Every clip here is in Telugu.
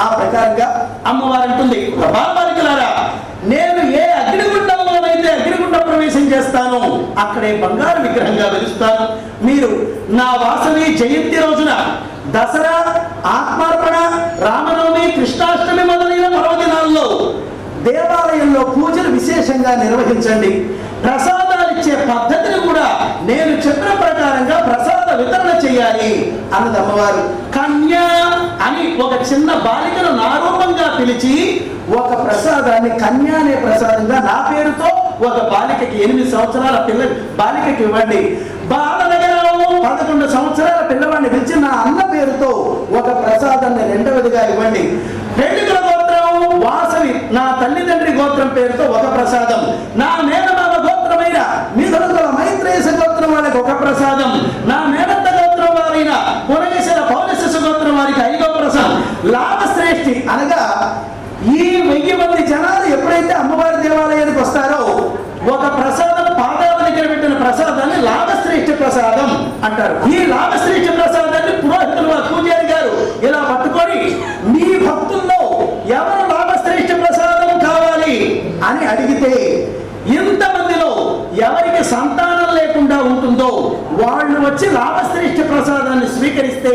ఆ ప్రకారంగా అమ్మవారు అంటుంది, బాలబాలికలారా, నేను ఏ అగ్నిగుండంలోనైతే అగ్నిగుండ ప్రవేశం చేస్తాను అక్కడే బంగారు విగ్రహంగా వెలుస్తాను. మీరు నా వాసవి జయంతి రోజున దసరా, ఆత్మార్పణ, రామనవమి, కృష్ణాష్టమి మొదలైన పర్వదినాల్లో దేవాలయంలో పూజలు విశేషంగా నిర్వహించండి. ప్రసాదాలు ఇచ్చే పద్ధతిని కూడా నేను చెప్పిన ప్రకారంగా ప్రసాద వితరణ చేయాలి అన్నది అమ్మవారు. కన్య అని ఒక చిన్న బాలికను నారూపంగా పిలిచి ఒక ప్రసాదాన్ని కన్య అనే ప్రసాదంగా నా పేరుతో ఒక బాలికకి 8 సంవత్సరాల బాలికకి ఇవ్వండి. బాలనగరం 11 సంవత్సరాల పిల్లవాడిని పిలిచి నా అన్న పేరుతో ఒక ప్రసాదాన్ని రెండవదిగా ఇవ్వండి. రెండుగుల గోత్రం వాసవి నా తల్లిదండ్రి గోత్రం పేరుతో ఒక ప్రసాదం, నా మేనమామ గోత్రమైన మిథునకుల మైత్రేయస గోత్రం వారికి ఒక ప్రసాదం, నా మేనత్త గోత్రం వారైన పురగేశ్వర పౌరశిశు గోత్రం వారికి 5వ ప్రసాదం. లాభశ్రేష్ఠి అనగా ఈ 1000 మంది జనాలు ఎప్పుడైతే అమ్మవారి దేవాలయానికి వస్తారో ఒక ప్రసాదం, పాదాల దగ్గర పెట్టిన ప్రసాదాన్ని లాభశ్రేష్ఠ ప్రసాదం అంటారు. ఈ లాభశ్రేష్ఠ ప్రసాదాన్ని పురోహితులు పూజారి గారు ఇలా పట్టుకొని మీ భక్తుల్లో ఎవరు లాభశ్రేష్ఠ ప్రసాదం కావాలి అని అడిగితే ఇంతమందిలో ఎవరికి సంతానం లేకుండా ఉంటుందో వాళ్ళు వచ్చి లాభశ్రేష్ఠ ప్రసాదాన్ని స్వీకరిస్తే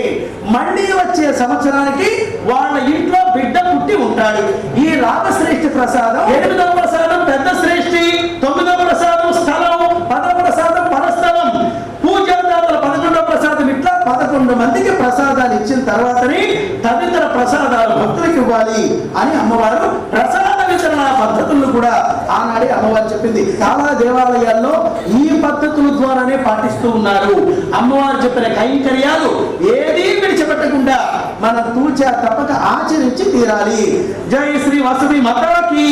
మళ్ళీ వచ్చే సంవత్సరానికి వాళ్ళ ఇంట్లో బిడ్డ పుట్టి ఉంటాడు. ఈ లాభశ్రేష్ఠ ప్రసాదం 8వ ప్రసాదం పెద్ద శ్రేష్ఠి, 9వ ప్రసాదం స్థలం, 10వ ప్రసాదం పరస్థలం, పూజాదాతల 11వ ప్రసాదం, ఇట్లా 11 మందికి ప్రసాదాలు ఇచ్చిన తర్వాతనే తదితర ప్రసాదాలు భక్తులకు ఇవ్వాలి అని అమ్మవారు ప్రసాద వితరణ పద్ధతులను కూడా ఆనాడే అమ్మవారు చెప్పింది. చాలా దేవాలయాల్లో ఈ పద్ధతుల ద్వారానే పాటిస్తూ ఉన్నారు. అమ్మవారు చెప్పిన కైంకర్యాలు ఏదీ విడిచిపెట్టకుండా మనం తూచా తప్పక ఆచరించి తీరాలి. జై శ్రీ వాసవి మాతాకి.